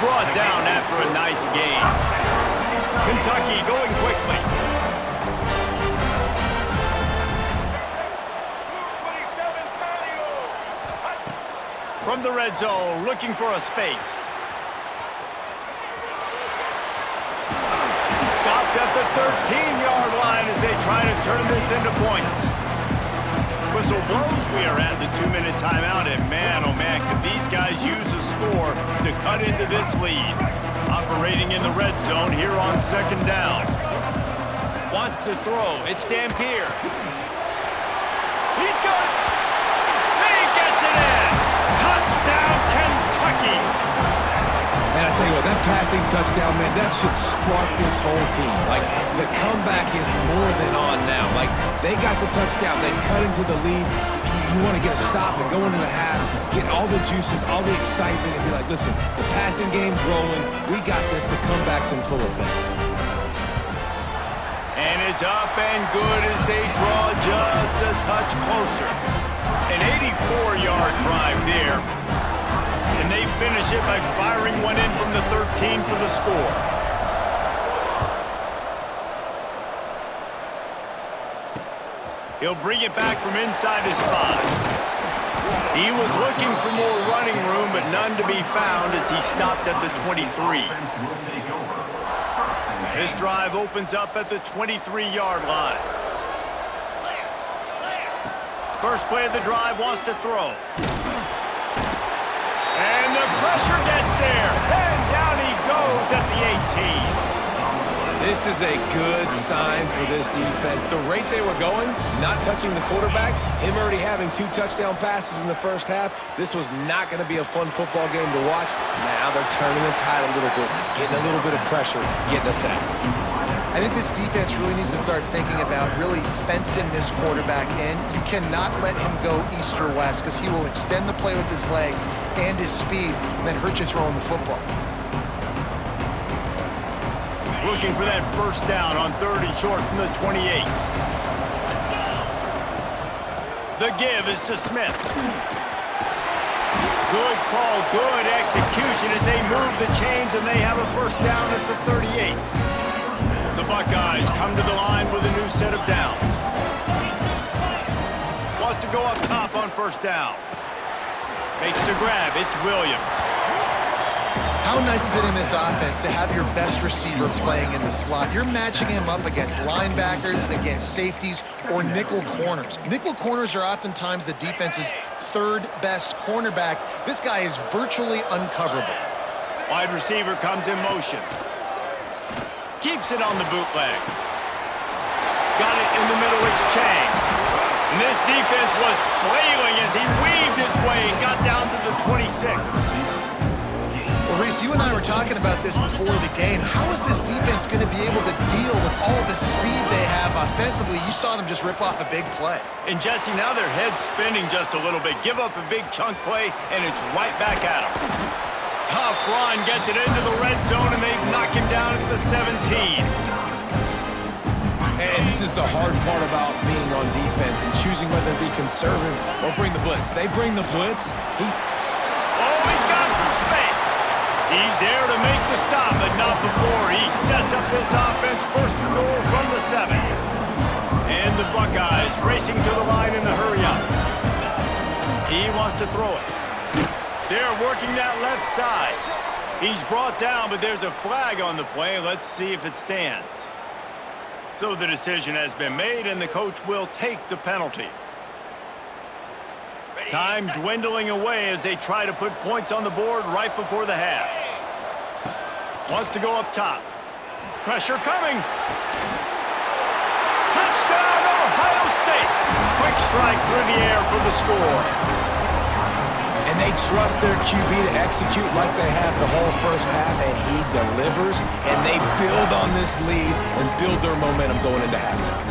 brought down after a nice gain. Kentucky going quickly. From the red zone, looking for a space. Stopped at the 13-yard line as they try to turn this into points. Whistle blows, we are at the 2-minute timeout, and man, oh man, could these guys use a score to cut into this lead. Operating in the red zone here on second down. Wants to throw, it's Dampier. He's got it! He gets it in! Touchdown, Kentucky! Man, I tell you what, that passing touchdown, man, that should spark this whole team. Like, the comeback is more than on now. Like, they got the touchdown. They cut into the lead. You want to get a stop and go into the half, get all the juices, all the excitement, and be like, listen, the passing game's rolling. We got this. The comeback's in full effect. And it's up and good as they draw just a touch closer. An 84-yard drive there. And they finish it by firing one in from the 13 for the score. He'll bring it back from inside his 5. He was looking for more running room, but none to be found as he stopped at the 23. This drive opens up at the 23-yard line. First play of the drive wants to throw. And the pressure gets there, and down he goes at the 18. This is a good sign for this defense. The rate they were going, not touching the quarterback, him already having 2 touchdown passes in the first half, this was not going to be a fun football game to watch. Now they're turning the tide a little bit, getting a little bit of pressure, getting a sack. I think this defense really needs to start thinking about really fencing this quarterback in. You cannot let him go east or west because he will extend the play with his legs and his speed and then hurt you throwing the football. Looking for that first down on 3rd and short from the 28. The give is to Smith. Good call, good execution as they move the chains and they have a first down at the 38. The Buckeyes come to the line with a new set of downs. Wants to go up top on first down. Makes the grab, it's Williams. How nice is it in this offense to have your best receiver playing in the slot? You're matching him up against linebackers, against safeties, or nickel corners. Nickel corners are oftentimes the defense's 3rd best cornerback. This guy is virtually uncoverable. Wide receiver comes in motion. Keeps it on the bootleg. Got it in the middle, it's Chang. And this defense was flailing as he weaved his way and got down to the 26. Well, Reese, you and I were talking about this before the game. How is this defense going to be able to deal with all the speed they have offensively? You saw them just rip off a big play. And Jesse, now their head's spinning just a little bit. Give up a big chunk play, and it's right back at them. Tough run, gets it into the red zone, and they knock him down at the 17. And this is the hard part about being on defense and choosing whether to be conservative or bring the blitz. They bring the blitz. Oh, he's got some space. He's there to make the stop, but not before he sets up this offense first and goal from the 7. And the Buckeyes racing to the line in the hurry-up. He wants to throw it. They're working that left side. He's brought down, but there's a flag on the play. Let's see if it stands. So the decision has been made, and the coach will take the penalty. Time dwindling away as they try to put points on the board right before the half. Wants to go up top. Pressure coming. Touchdown, Ohio State. Quick strike through the air for the score. And they trust their QB to execute like they have the whole first half, and he delivers, and they build on this lead and build their momentum going into halftime.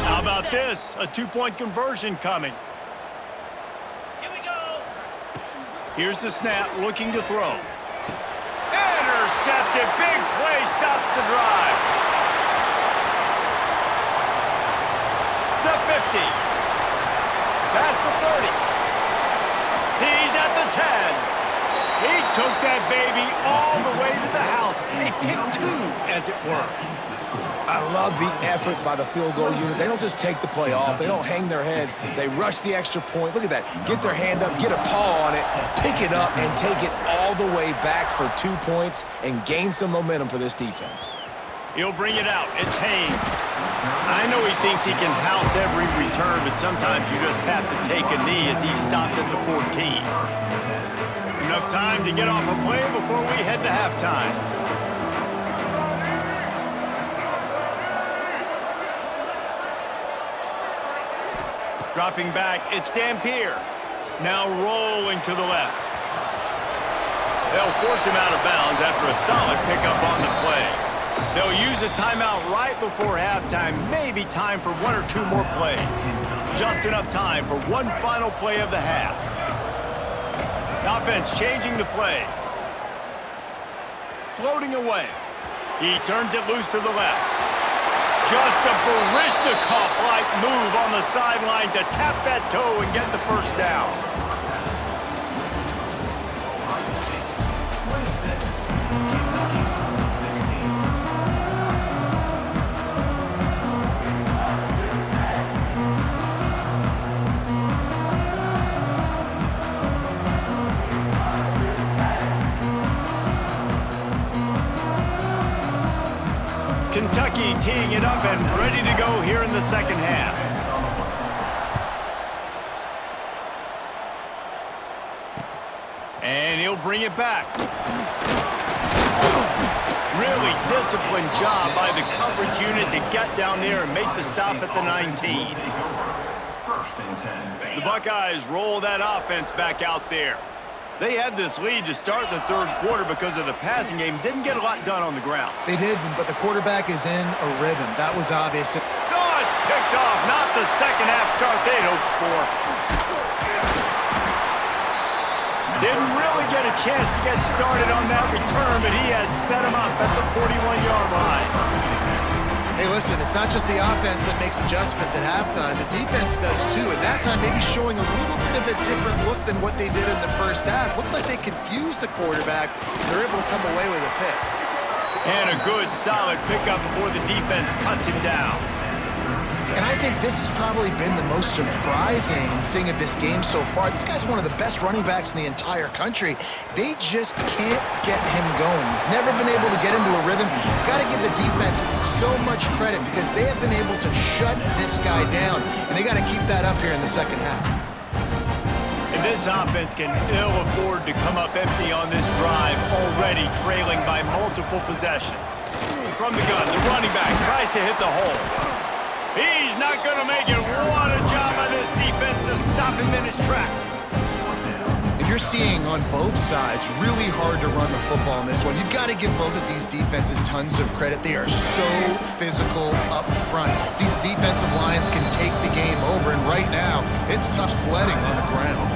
How about this? A 2-point conversion coming. Here we go. Here's the snap, looking to throw. Intercepted, big play, stops the drive. The 50. the 30. He's at the 10. He took that baby all the way to the house. A pick two, as it were. I love the effort by the field goal unit. They don't just take the play off. They don't hang their heads. They rush the extra point. Look at that. Get their hand up, get a paw on it, pick it up, and take it all the way back for 2 points and gain some momentum for this defense. He'll bring it out. It's Haynes. I know he thinks he can house every return, but sometimes you just have to take a knee as he stopped at the 14. Enough time to get off a play before we head to halftime. Dropping back, it's Dampier. Now rolling to the left. They'll force him out of bounds after a solid pickup on the play. They'll use a timeout right before halftime, maybe time for 1 or 2 more plays. Just enough time for one final play of the half. Offense changing the play. Floating away. He turns it loose to the left. Just a Baryshnikov-like move on the sideline to tap that toe and get the first down. Kentucky teeing it up and ready to go here in the second half. And he'll bring it back. Really disciplined job by the coverage unit to get down there and make the stop at the 19. The Buckeyes roll that offense back out there. They had this lead to start the third quarter because of the passing game. Didn't get a lot done on the ground. They did, but the quarterback is in a rhythm. That was obvious. Oh, it's picked off. Not the second half start they'd hoped for. Didn't really get a chance to get started on that return, but he has set him up at the 41-yard line. Hey, listen, it's not just the offense that makes adjustments at halftime. The defense does too, and that time maybe showing a little bit of a different look than what they did in the first half. Looked like they confused the quarterback. They're able to come away with a pick. And a good, solid pickup before the defense cuts him down. And I think this has probably been the most surprising thing of this game so far. This guy's one of the best running backs in the entire country. They just can't get him going. He's never been able to get into a rhythm. You've got to give the defense so much credit because they have been able to shut this guy down. And they got to keep that up here in the second half. And this offense can ill afford to come up empty on this drive, already trailing by multiple possessions. From the gun, the running back tries to hit the hole. He's not going to make it. What a job by this defense to stop him in his tracks. And you're seeing on both sides really hard to run the football in this one. You've got to give both of these defenses tons of credit. They are so physical up front. These defensive lines can take the game over, and right now, it's tough sledding on the ground.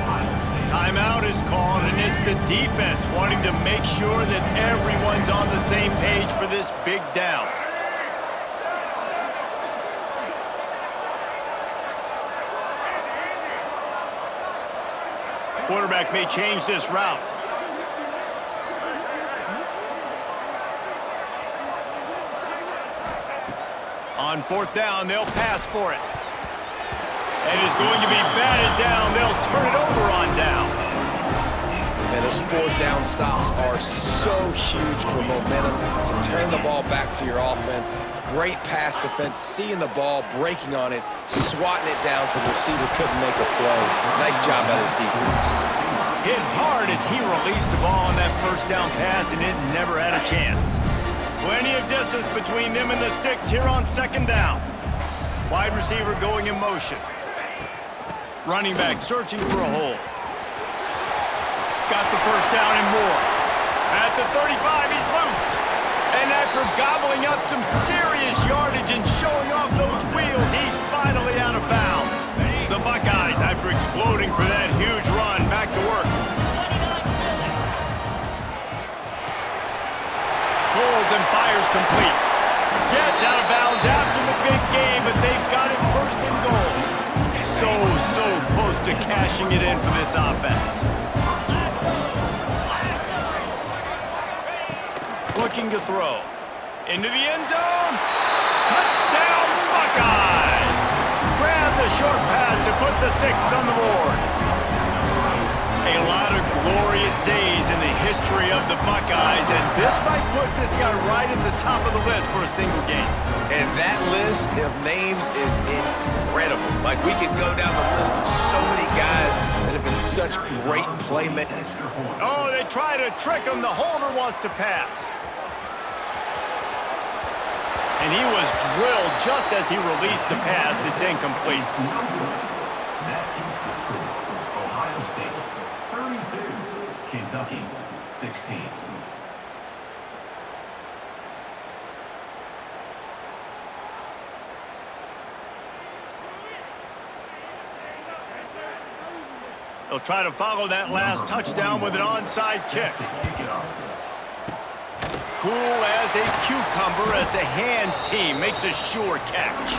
Timeout is called, and it's the defense wanting to make sure that everyone's on the same page for this big down. Quarterback may change this route. On fourth down, they'll pass for it. And it's going to be batted down. They'll turn it over on downs. And those fourth down stops are so huge for momentum to turn the ball back to your offense. Great pass defense, seeing the ball, breaking on it, swatting it down so the receiver couldn't make a play. Nice job by this defense. Hit hard as he released the ball on that first down pass, and it never had a chance. Plenty of distance between them and the sticks here on second down. Wide receiver going in motion. Running back searching for a hole. Got the first down and more. At the 35, he's loose. And after gobbling up some serious yardage and showing off those wheels, he's finally out of bounds. The Buckeyes, after exploding for that huge run, back to work. Pulls and fires complete. Gets out of bounds after the big game, but they've got it first and goal. So close to pushing it in for this offense. Looking to throw. Into the end zone. Touchdown, Buckeyes! Grab the short pass to put the 6 on the board. A lot of glorious days in the history of the Buckeyes, and this might put this guy right at the top of the list for a single game. And that list of names is incredible. Like, we could go down the list of so many guys that have been such great playmakers. Oh, they try to trick him. The holder wants to pass. And he was drilled just as he released the pass. It's incomplete. That keeps the score. Ohio State 32, Kentucky 16. They'll try to follow that last touchdown with an onside kick. Cool as a cucumber as the hands team makes a sure catch.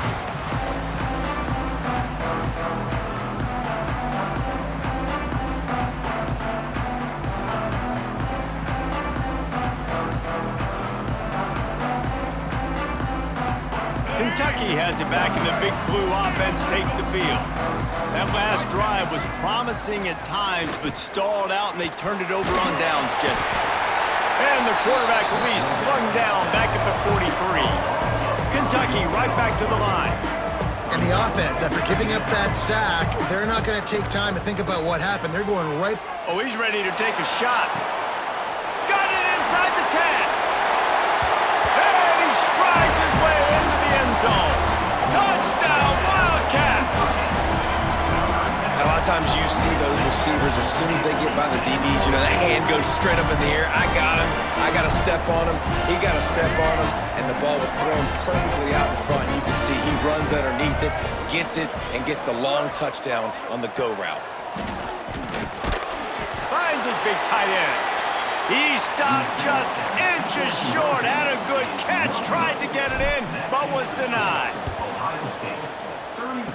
Kentucky has it back, and the Big Blue offense takes the field. That last drive was promising at times, but stalled out, and they turned it over on downs, Jet. And the quarterback will be slung down back at the 43. Kentucky right back to the line. And the offense, after giving up that sack, they're not going to take time to think about what happened. They're going right. Oh, he's ready to take a shot. Got it inside the 10. And he strides his way into the end zone. Touchdown, Wildcats! A lot of times you see those receivers, as soon as they get by the DBs, you know, that hand goes straight up in the air. I got him. I got to step on him. He got to step on him. And the ball was thrown perfectly out in front. You can see he runs underneath it, gets it, and gets the long touchdown on the go route. Finds his big tight end. He stopped just inches short. Had a good catch. Tried to get it in, but was denied. Ohio State 32.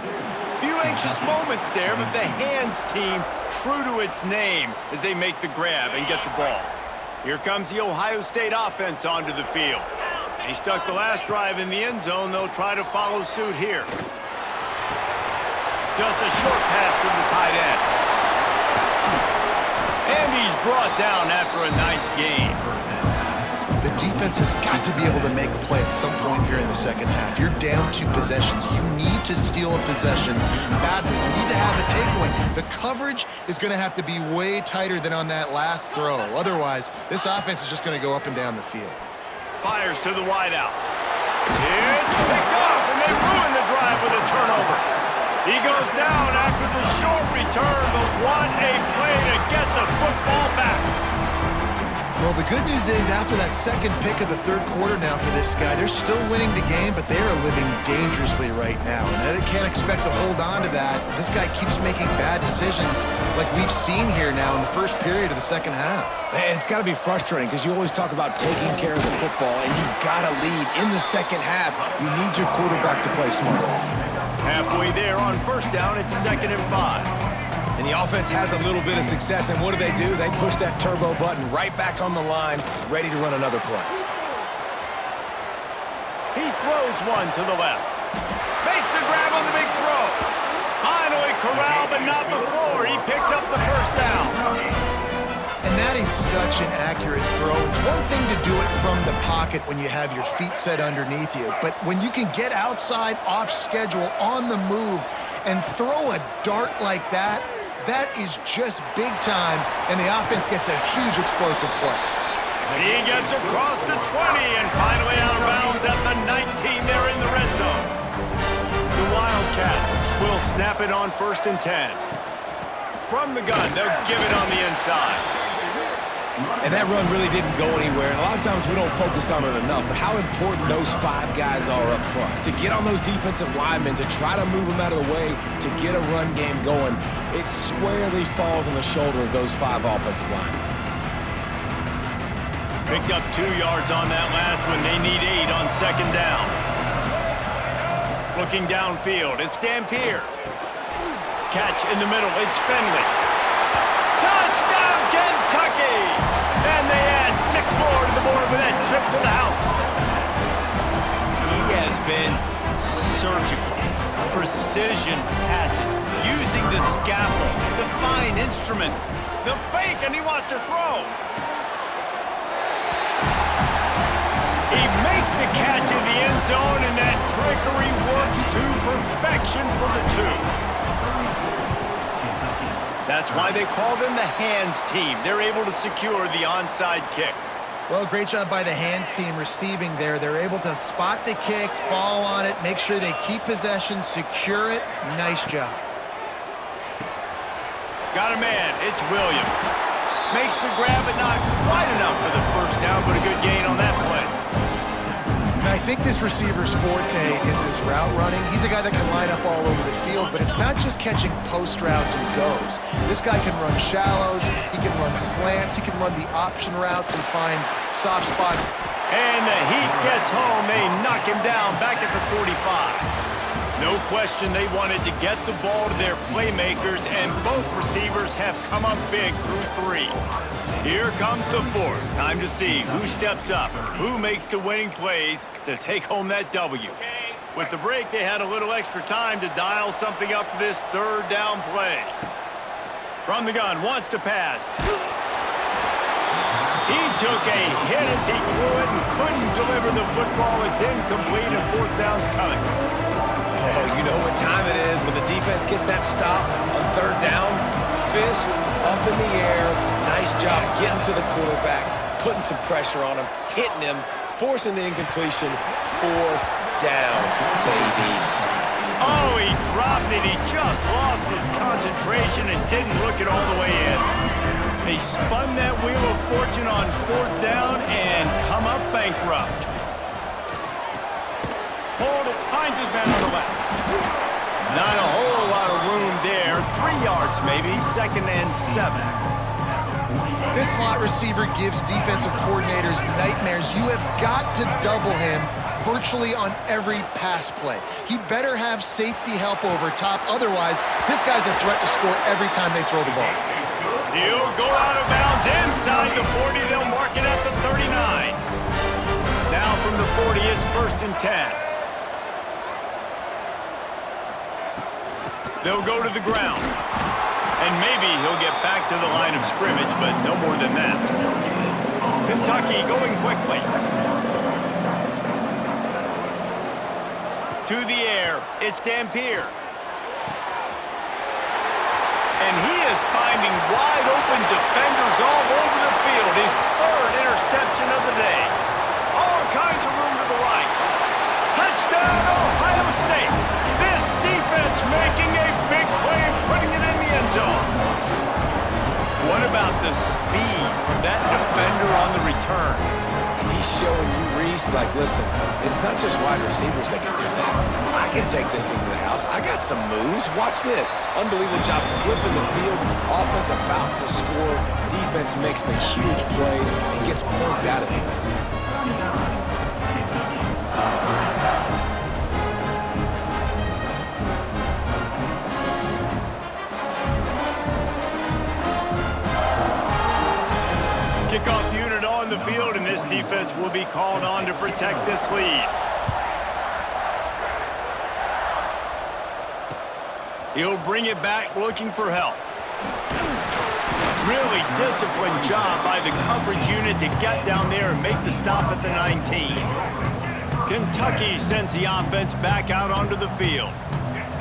Few anxious moments there, but the hands team true to its name as they make the grab and get the ball. Here comes the Ohio State offense onto the field. He stuck the last drive in the end zone. They'll try to follow suit here. Just a short pass to the tight end. And he's brought down after a nice gain. The defense has got to be able to make a play at some point here in the second half. You're down 2 possessions. You need to steal a possession badly. You need to have a takeaway. The coverage is going to have to be way tighter than on that last throw. Otherwise, this offense is just going to go up and down the field. Fires to the wideout. It's picked off, and they ruin the drive with a turnover. He goes down after the short return, but what a play to get the football back. Well, the good news is after that second pick of the third quarter now for this guy, they're still winning the game, but they are living dangerously right now. And they can't expect to hold on to that. This guy keeps making bad decisions like we've seen here now in the first period of the second half. Man, it's got to be frustrating because you always talk about taking care of the football, and you've got to lead in the second half. You need your quarterback to play smart. Halfway there on first down, it's 2nd and 5. And the offense has a little bit of success, and what do? They push that turbo button right back on the line, ready to run another play. He throws one to the left. Makes the grab on the big throw. Finally corralled, but not before. He picks up the first down. And that is such an accurate throw. It's one thing to do it from the pocket when you have your feet set underneath you, but when you can get outside, off schedule, on the move, and throw a dart like that, that is just big time, and the offense gets a huge explosive play. He gets across the 20 and finally out of bounds at the 19 there in the red zone. The Wildcats will snap it on 1st and 10. From the gun, they'll give it on the inside. And that run really didn't go anywhere, and a lot of times we don't focus on it enough, but how important those 5 guys are up front. To get on those defensive linemen, to try to move them out of the way, to get a run game going, it squarely falls on the shoulder of those 5 offensive linemen. Picked up 2 yards on that last one. They need 8 on 2nd down. Looking downfield, it's Dampier. catch in the middle. It's Finley. Touchdown, Kentucky! And they add 6 more to the board with that trip to the house. He has been surgical. Precision passes, using the scalpel, the fine instrument, the fake, and he wants to throw. He makes the catch in the end zone, and that trickery works to perfection for the 2. That's why they call them the hands team. They're able to secure the onside kick. Well, great job by the hands team receiving there. They're able to spot the kick, fall on it, make sure they keep possession, secure it. Nice job. Got a man. It's Williams. Makes the grab, but not quite enough for the first down, but a good gain on that play. And I think this receiver's forte is his route running. He's a guy that can line up all over the field, but it's not just catching post routes and goes. This guy can run shallows, he can run slants, he can run the option routes and find soft spots. And the Heat gets home. They knock him down back at the 45. No question they wanted to get the ball to their playmakers, and both receivers have come up big through 3. Here comes the 4th. Time to see who steps up, who makes the winning plays to take home that W. With the break, they had a little extra time to dial something up for this 3rd down play. From the gun, wants to pass. He took a hit as he threw it and couldn't deliver the football. It's incomplete, and 4th down's coming. Oh, you know what time it is when the defense gets that stop on 3rd down. Fist up in the air. Nice job getting to the quarterback, putting some pressure on him, hitting him, forcing the incompletion. 4th down, baby. Oh, he dropped it. He just lost his concentration and didn't look it all the way in. They spun that wheel of fortune on 4th down and come up bankrupt. Pulled it, finds his man on the left. Not a whole lot of room there. 3 yards maybe, 2nd and 7. This slot receiver gives defensive coordinators nightmares. You have got to double him virtually on every pass play. He better have safety help over top. Otherwise, this guy's a threat to score every time they throw the ball. He'll go out of bounds inside the 40. They'll mark it at the 39. Now from the 40, it's 1st and 10. They'll go to the ground. And maybe he'll get back to the line of scrimmage, but no more than that. Kentucky going quickly. To the air, it's Dampier. And he is finding wide open defenders all over the field. His 3rd interception of the day. All kinds of room to the right. Touchdown, Ohio State. This defense making a big play and putting it in the end zone. What about the speed from that defender on the return? He's showing you, Reese, like, listen, it's not just wide receivers that can do that. I can take this thing to the house. I got some moves. Watch this. Unbelievable job flipping the field. Offense about to score. Defense makes the huge plays and gets points out of it. Kickoff unit on the field, and this defense will be called on to protect this lead. He'll bring it back looking for help. Really disciplined job by the coverage unit to get down there and make the stop at the 19. Kentucky sends the offense back out onto the field.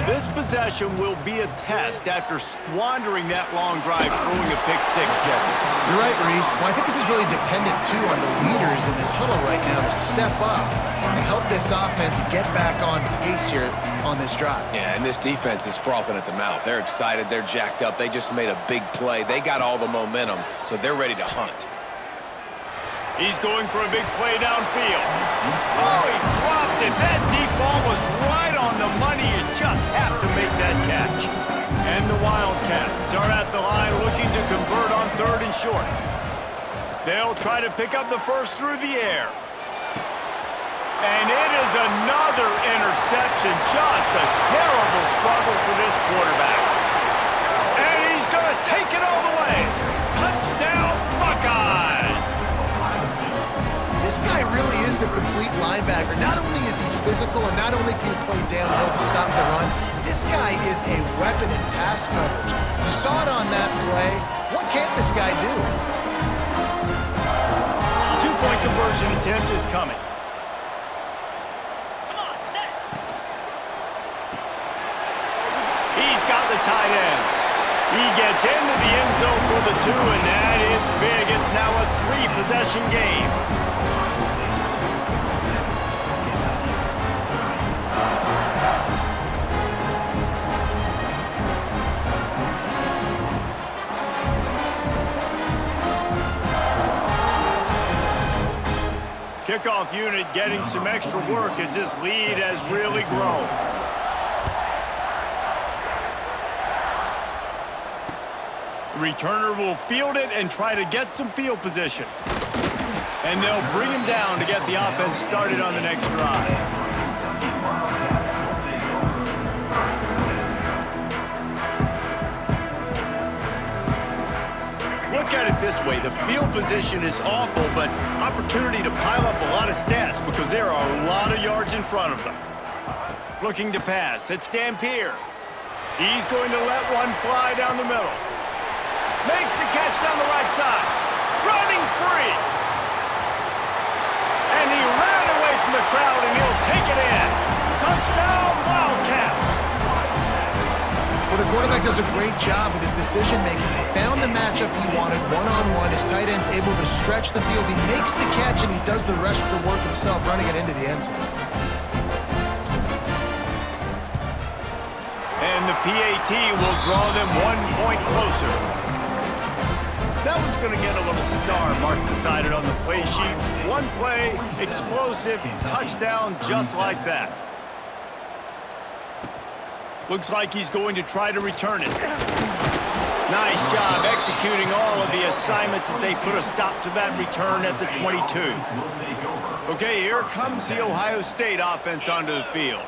This possession will be a test after squandering that long drive throwing a pick 6, Jesse. You're right, Reese. Well, I think this is really dependent, too, on the leaders in this huddle right now to step up and help this offense get back on pace here on this drive. Yeah, and this defense is frothing at the mouth. They're excited. They're jacked up. They just made a big play. They got all the momentum, so they're ready to hunt. He's going for a big play downfield. Oh, he dropped it. That deep ball was right on the money. You just have to make that catch. And the Wildcats are at the line looking to convert on 3rd and short. They'll try to pick up the first through the air. And it is another interception. Just a terrible struggle for this quarterback. This guy is a weapon in pass coverage. You saw it on that play. What can't this guy do? Two-point conversion attempt is coming. Come on, set. He's got the tight end. He gets into the end zone for the 2, and that is big. It's now a 3-possession game. Kickoff unit getting some extra work as this lead has really grown. Returner will field it and try to get some field position. And they'll bring him down to get the offense started on the next drive. Look at it this way, the field position is awful, but opportunity to pile up a lot of stats because there are a lot of yards in front of them. Looking to pass, it's Dampier. He's going to let one fly down the middle. Makes the catch down the right side. Running free. And he ran away from the crowd and he'll take it in. Touchdown, Wildcats. Well, the quarterback does a great job with his decision-making. Found the matchup he wanted one-on-one. His tight end's able to stretch the field. He makes the catch, and he does the rest of the work himself, running it into the end zone. And the PAT will draw them 1 point closer. That one's going to get a little star marked beside it on the play sheet. One play, explosive, touchdown just like that. Looks like he's going to try to return it. Nice job executing all of the assignments as they put a stop to that return at the 22. Okay, here comes the Ohio State offense onto the field.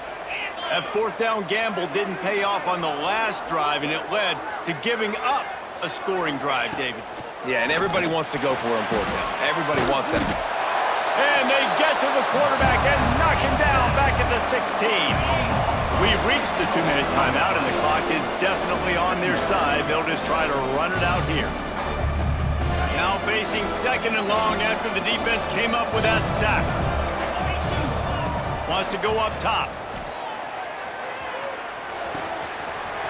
That 4th down gamble didn't pay off on the last drive, and it led to giving up a scoring drive, David. Yeah, and everybody wants to go for it on 4th down. Everybody wants that. And they get to the quarterback and knock him down back at the 16. We've reached the 2-minute timeout, and the clock is definitely on their side. They'll just try to run it out here. Now facing 2nd and long after the defense came up with that sack. Wants to go up top.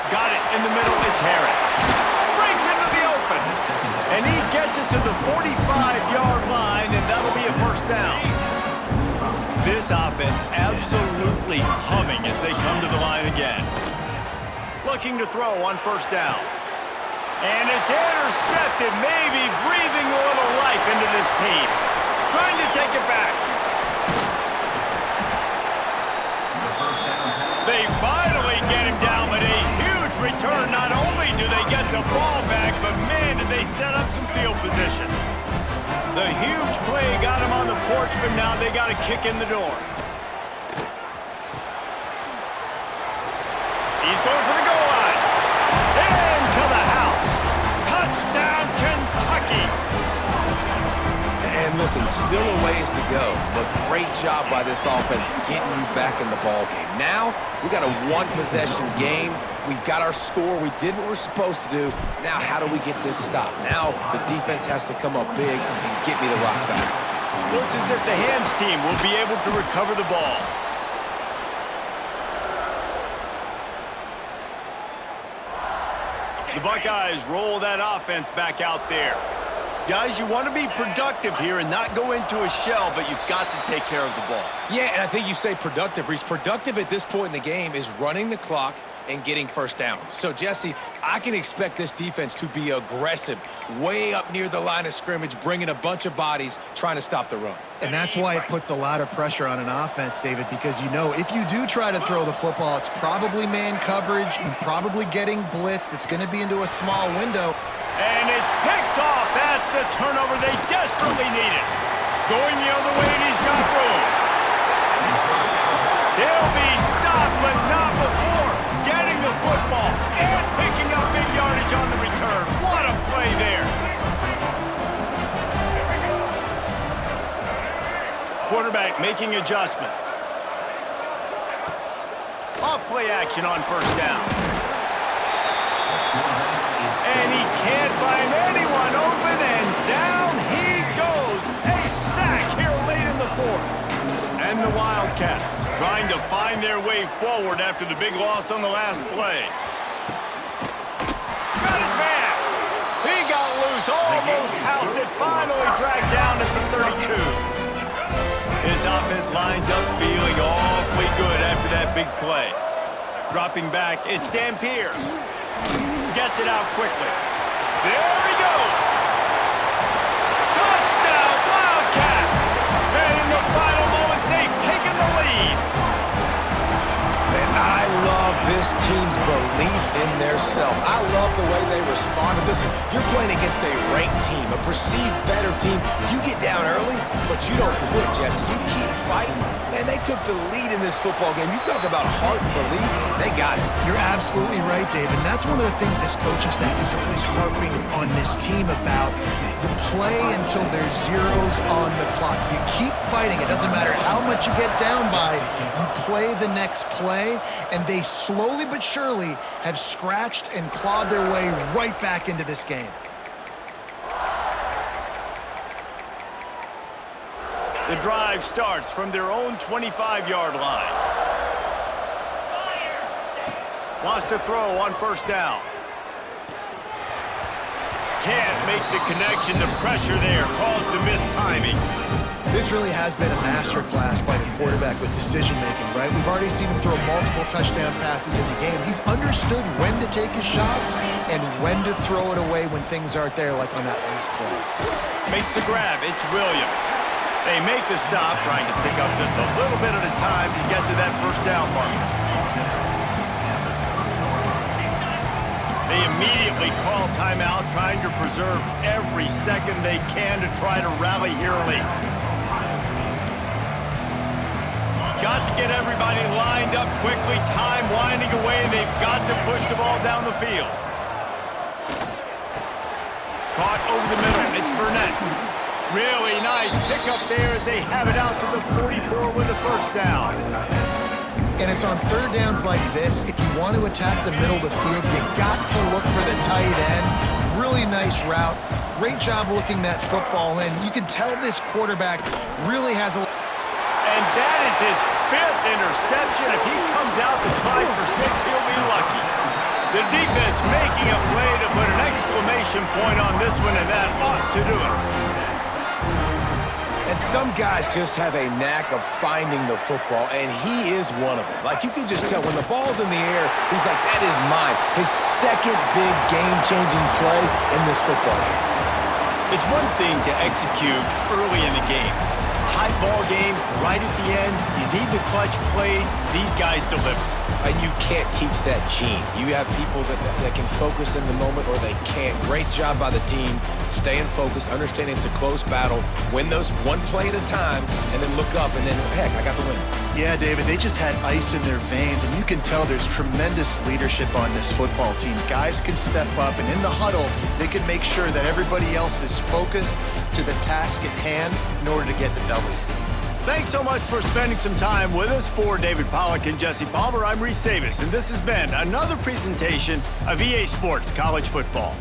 Got it in the middle. It's Harris. Breaks into the open. And he gets it to the 45-yard line, and that'll be a 1st down. This offense absolutely humming as they come to the line again. Looking to throw on 1st down. And it's intercepted, maybe breathing a little life into this team. Trying to take it back. They finally get him down, but a huge return. Not only do they get the ball back, but man, did they set up some field position. The huge play got him on the porch, but now they got to kick in the door. He's going for the goal line. Into the house. Touchdown, Kentucky. And listen, still a ways to go, but great job by this offense getting you back in the ball game. Now, we got a 1-possession game. We got our score. We did what we're supposed to do. Now, how do we get this stop? Now, the defense has to come up big and get me the rock back. Looks as if the Hams team will be able to recover the ball. The Buckeyes roll that offense back out there. Guys, you want to be productive here and not go into a shell, but you've got to take care of the ball. Yeah, and I think you say productive, Reese. Productive at this point in the game is running the clock and getting 1st down. So, Jesse, I can expect this defense to be aggressive, way up near the line of scrimmage, bringing a bunch of bodies, trying to stop the run. And that's why it puts a lot of pressure on an offense, David, because you know if you do try to throw the football, it's probably man coverage, and probably getting blitzed. It's going to be into a small window. And it's picked off. That's the turnover they desperately needed. Going the other way, and he's got room. They'll be stopped, but not before getting the football and picking up big yardage on the return. What a play there. Quarterback making adjustments. Off play action on first down. And he can't find anyone open, and down he goes. A sack here late in the fourth. And the Wildcats trying to find their way forward after the big loss on the last play. Got his man. He got loose, almost housed it, finally dragged down at the 32. His offense lines up feeling awfully good after that big play. Dropping back, it's Dampier. Gets it out quickly. There he goes. Touchdown, Wildcats! And in the final moments, they've taken the lead. Man, I love this team's belief in their self. I love the way they responded. Listen, you're playing against a ranked team, a perceived better team. You get down early, but you don't quit, Jesse. You keep fighting. Man, they took the lead in this football game. You talk about heart and belief, they got it. You're absolutely right, Dave, and that's one of the things this coaching staff is always harping on this team about. You play until there's zeros on the clock. You keep fighting. It doesn't matter how much you get down by. You play the next play, and they slowly but surely have scratched and clawed their way right back into this game. The drive starts from their own 25-yard line. Wants to throw on first down. Can't make the connection. The pressure there caused the mistiming. This really has been a masterclass by the quarterback with decision-making, right? We've already seen him throw multiple touchdown passes in the game. He's understood when to take his shots and when to throw it away when things aren't there, like on that last play. Makes the grab. It's Williams. They make the stop, trying to pick up just a little bit at a time to get to that first down marker. They immediately call timeout, trying to preserve every second they can to try to rally here late. Got to get everybody lined up quickly, time winding away, and they've got to push the ball down the field. Caught over the middle, it's Burnett. Really nice pickup there as they have it out to the 44 with the first down. And it's on third downs like this. If you want to attack the middle of the field, you got to look for the tight end. Really nice route. Great job looking that football in. You can tell this quarterback really has a... And that is his 5th interception. If he comes out to try for 6, he'll be lucky. The defense making a play to put an exclamation point on this one, and that ought to do it. And some guys just have a knack of finding the football, and he is one of them. Like, you can just tell when the ball's in the air, he's like, that is mine. His second big game-changing play in this football game. It's one thing to execute early in the game. Tight ball game, right at the end, you need the clutch plays. These guys deliver. And you can't teach that gene. You have people that can focus in the moment or they can't. Great job by the team, staying focused, understanding it's a close battle, win those one play at a time, and then look up and then, heck, I got the win. Yeah, David, they just had ice in their veins, and you can tell there's tremendous leadership on this football team. Guys can step up, and in the huddle, they can make sure that everybody else is focused to the task at hand in order to get the W. Thanks so much for spending some time with us. For David Pollack and Jesse Palmer, I'm Reese Davis, and this has been another presentation of EA Sports College Football.